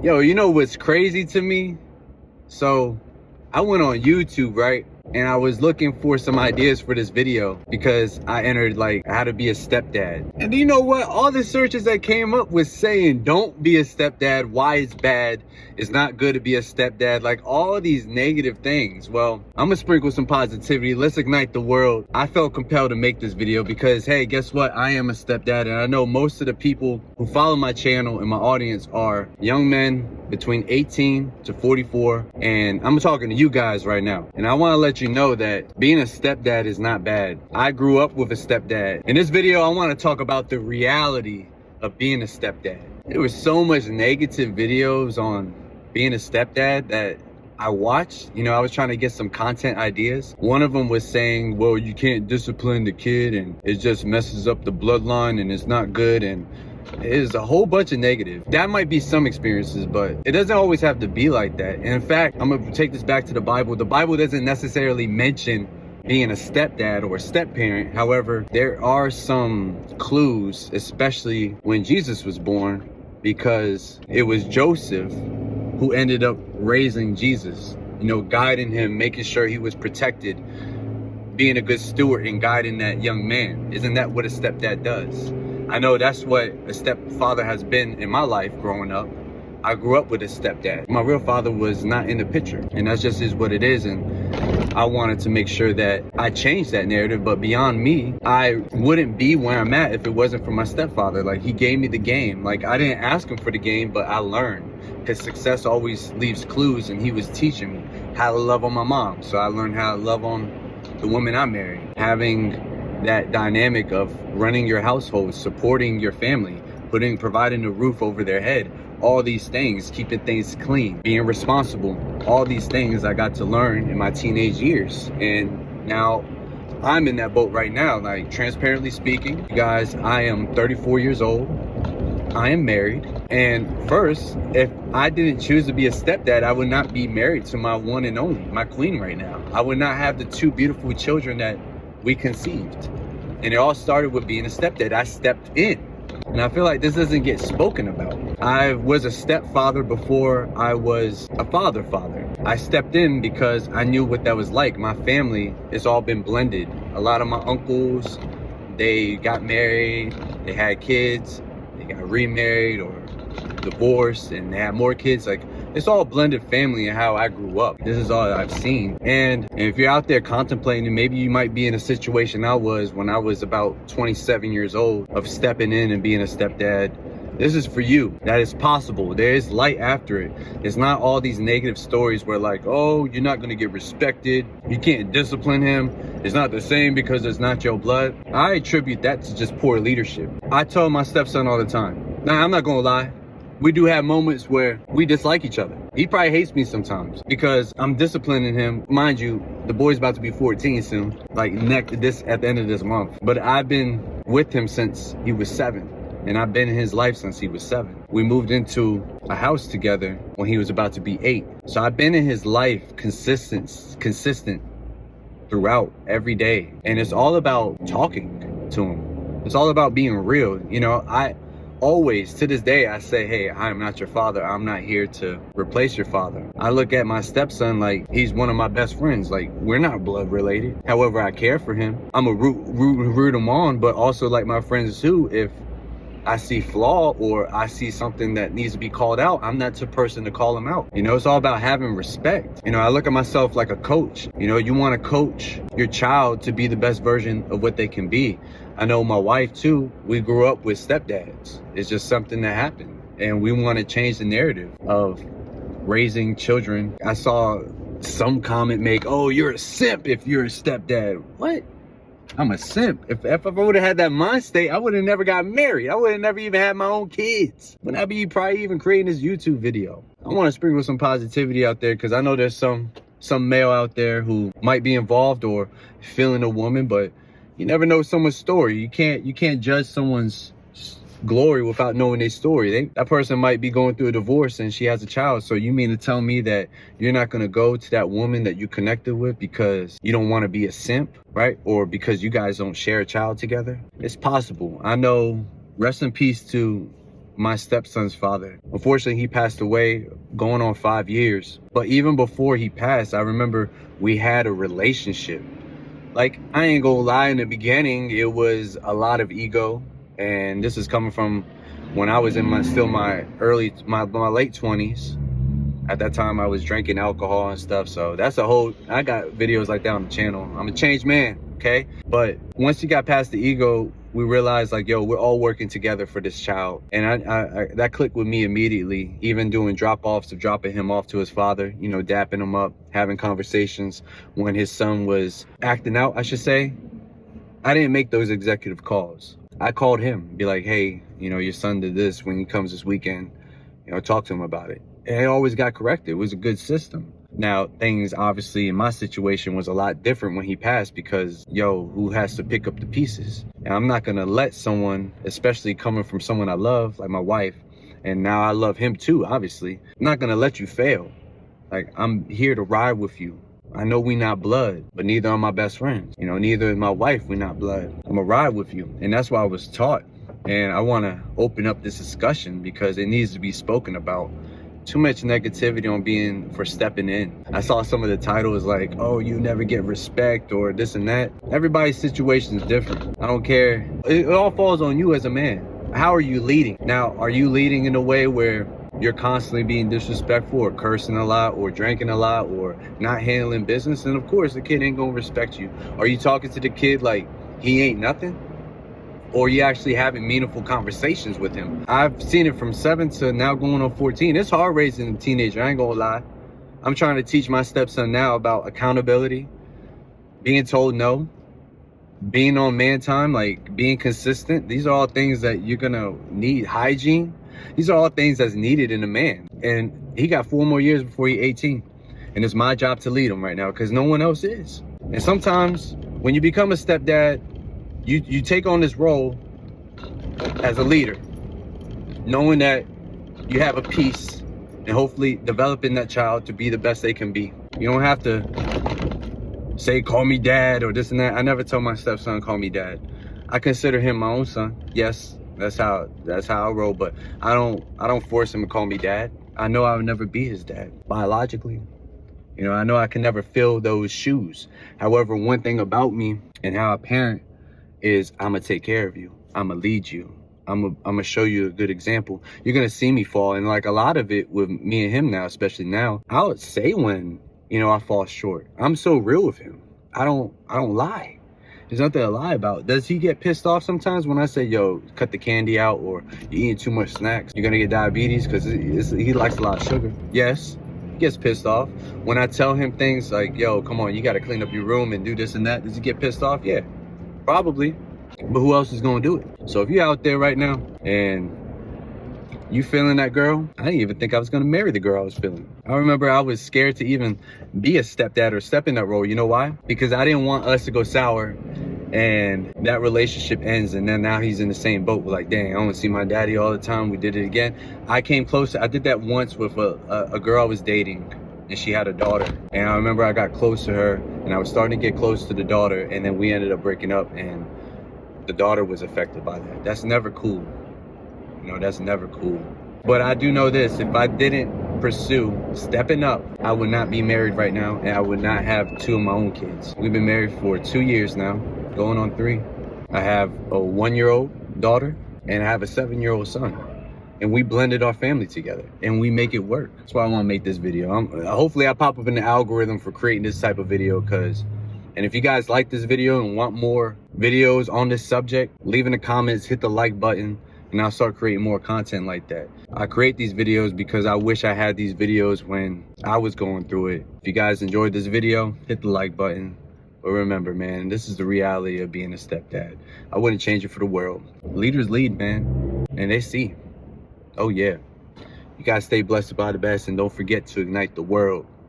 Yo, you know what's crazy to me? So I went on YouTube, right? And I was looking for some ideas for this video because I entered like how to be a stepdad. And you know what? All the searches that came up was saying don't be a stepdad, why it's bad, it's not good to be a stepdad, like all these negative things. Well, I'm gonna sprinkle some positivity. Let's ignite the world. I felt compelled to make this video because, hey, guess what? I am a stepdad, and I know most of the people who follow my channel and my audience are young men between 18 to 44, and I'm talking to you guys right now. And I want to let you know that being a stepdad is not bad. I grew up with a stepdad. In this video, I want to talk about the reality of being a stepdad. There was so much negative videos on being a stepdad that I watched. You know, I was trying to get some content ideas. One of them was saying, well, you can't discipline the kid and it just messes up the bloodline and it's not good, and it's a whole bunch of negative. That might be some experiences, but it doesn't always have to be like that. And in fact, I'm gonna take this back to the Bible. The Bible doesn't necessarily mention being a stepdad or a step-parent. However, there are some clues, especially when Jesus was born, because it was Joseph who ended up raising Jesus, you know, guiding him, making sure he was protected, being a good steward and guiding that young man. Isn't that what a stepdad does? I know that's what a stepfather has been in my life growing up. I grew up with a stepdad. My real father was not in the picture, and that's just is what it is. And I wanted to make sure that I changed that narrative, but beyond me, I wouldn't be where I'm at if it wasn't for my stepfather. Like, he gave me the game. Like, I didn't ask him for the game, but I learned, because success always leaves clues, and he was teaching me how to love on my mom. So I learned how to love on the woman I married, having that dynamic of running your household, supporting your family, providing a roof over their head, all these things, keeping things clean, being responsible, all these things I got to learn in my teenage years. And now I'm in that boat right now. Like, transparently speaking, you guys, I am 34 years old. I am married. And first, if I didn't choose to be a stepdad, I would not be married to my one and only, my queen right now. I would not have the two beautiful children that we conceived. And it all started with being a stepdad. I stepped in. And I feel like this doesn't get spoken about. I was a stepfather before I was a father. I stepped in because I knew what that was like. My family, it's all been blended. A lot of my uncles, they got married, they had kids, they got remarried or divorced, and they had more kids. Like, it's all blended family and how I grew up. This is all I've seen. And if you're out there contemplating, maybe you might be in a situation I was when I was about 27 years old, of stepping in and being a stepdad. This is for you. That is possible. There is light after it. It's not all these negative stories where, like, oh, you're not gonna get respected, you can't discipline him, it's not the same because it's not your blood. I attribute that to just poor leadership. I tell my stepson all the time. Now, I'm not gonna lie. We do have moments where we dislike each other. He probably hates me sometimes because I'm disciplining him. Mind you, the boy's about to be 14 soon, like at the end of this month. But I've been with him since he was 7. And I've been in his life since he was 7. We moved into a house together when he was about to be 8. So I've been in his life consistent throughout, every day. And it's all about talking to him. It's all about being real. You know, I always, to this day, I say, hey, I'm not your father. I'm not here to replace your father. I look at my stepson like he's one of my best friends. Like, we're not blood related. However, I care for him. I'm a root him on, but also like my friends too, if I see flaw or I see something that needs to be called out, I'm not the person to call him out. You know, it's all about having respect. You know, I look at myself like a coach. You know, you want to coach your child to be the best version of what they can be. I know my wife too, we grew up with stepdads. It's just something that happened. And we want to change the narrative of raising children. I saw some comment make, oh, you're a simp if you're a stepdad. What? I'm a simp. If I would have had that mind state, I would have never got married. I would have never even had my own kids. Wouldn't I be probably even creating this YouTube video? I want to sprinkle some positivity out there because I know there's some male out there who might be involved or feeling a woman, but you never know someone's story. You can't judge someone's glory without knowing their story. That person might be going through a divorce and she has a child. So you mean to tell me that you're not going to go to that woman that you connected with because you don't want to be a simp, right? Or because you guys don't share a child together? It's possible. I know, rest in peace to my stepson's father. Unfortunately, he passed away going on 5 years. But even before he passed, I remember we had a relationship. Like, I ain't gonna lie, in the beginning, it was a lot of ego. And this is coming from when I was in my late 20s. At that time, I was drinking alcohol and stuff. So that's I got videos like that on the channel. I'm a changed man, okay? But once you got past the ego, we realized like, yo, we're all working together for this child. And I that clicked with me immediately, even doing drop-offs of dropping him off to his father, you know, dapping him up, having conversations when his son was acting out, I should say. I didn't make those executive calls. I called him, be like, hey, you know, your son did this when he comes this weekend, you know, talk to him about it. And it always got corrected. It was a good system. Now, things obviously in my situation was a lot different when he passed because, yo, who has to pick up the pieces? And I'm not gonna let someone, especially coming from someone I love, like my wife, and now I love him too, obviously. I'm not gonna let you fail. Like, I'm here to ride with you. I know we not blood, but neither are my best friends. You know, neither is my wife, we not blood. I'm gonna ride with you. And that's what I was taught. And I wanna open up this discussion because it needs to be spoken about. Too much negativity on for stepping in. I saw some of the titles like, oh, you never get respect or this and that. Everybody's situation is different. I don't care. It all falls on you as a man. How are you leading? Now, are you leading in a way where you're constantly being disrespectful or cursing a lot or drinking a lot or not handling business? And of course, the kid ain't gonna respect you. Are you talking to the kid like he ain't nothing? Or you actually having meaningful conversations with him? I've seen it from 7 to now going on 14. It's hard raising a teenager, I ain't gonna lie. I'm trying to teach my stepson now about accountability, being told no, being on man time, like being consistent. These are all things that you're gonna need. Hygiene, these are all things that's needed in a man. And he got 4 more years before he's 18. And it's my job to lead him right now because no one else is. And sometimes when you become a stepdad, you take on this role as a leader, knowing that you have a piece and hopefully developing that child to be the best they can be. You don't have to say, call me dad or this and that. I never tell my stepson, call me dad. I consider him my own son. Yes, that's how I roll, but I don't force him to call me dad. I know I would never be his dad biologically. You know, I know I can never fill those shoes. However, one thing about me and how I parent is I'm gonna take care of you. I'm gonna lead you. I'm gonna show you a good example. You're gonna see me fall. And like a lot of it with me and him now, especially now, I would say when, you know, I fall short. I'm so real with him. I don't lie. There's nothing to lie about. Does he get pissed off sometimes when I say, yo, cut the candy out or you're eating too much snacks? You're gonna get diabetes because he likes a lot of sugar. Yes, he gets pissed off. When I tell him things like, yo, come on, you gotta clean up your room and do this and that, does he get pissed off? Yeah. Probably, but who else is gonna do it? So if you're out there right now and you feeling that girl, I didn't even think I was gonna marry the girl I was feeling. I remember I was scared to even be a stepdad or step in that role. You know why? Because I didn't want us to go sour and that relationship ends and then now he's in the same boat. We're like, dang, I want to see my daddy all the time. We did it again. I came closer. I did that once with a girl I was dating. And she had a daughter. And I remember I got close to her and I was starting to get close to the daughter and then we ended up breaking up and the daughter was affected by that. That's never cool. You know, that's never cool. But I do know this, if I didn't pursue stepping up, I would not be married right now and I would not have 2 of my own kids. We've been married for 2 years now, going on 3. I have a 1-year-old daughter and I have a 7-year-old son. And we blended our family together and we make it work. That's why I want to make this video. Hopefully I pop up in the algorithm for creating this type of video and if you guys like this video and want more videos on this subject, leave in the comments, hit the like button, and I'll start creating more content like that. I create these videos because I wish I had these videos when I was going through it. If you guys enjoyed this video, hit the like button. But remember, man, this is the reality of being a stepdad. I wouldn't change it for the world. Leaders lead, man, and they see. Oh yeah. You guys stay blessed by the best and don't forget to ignite the world.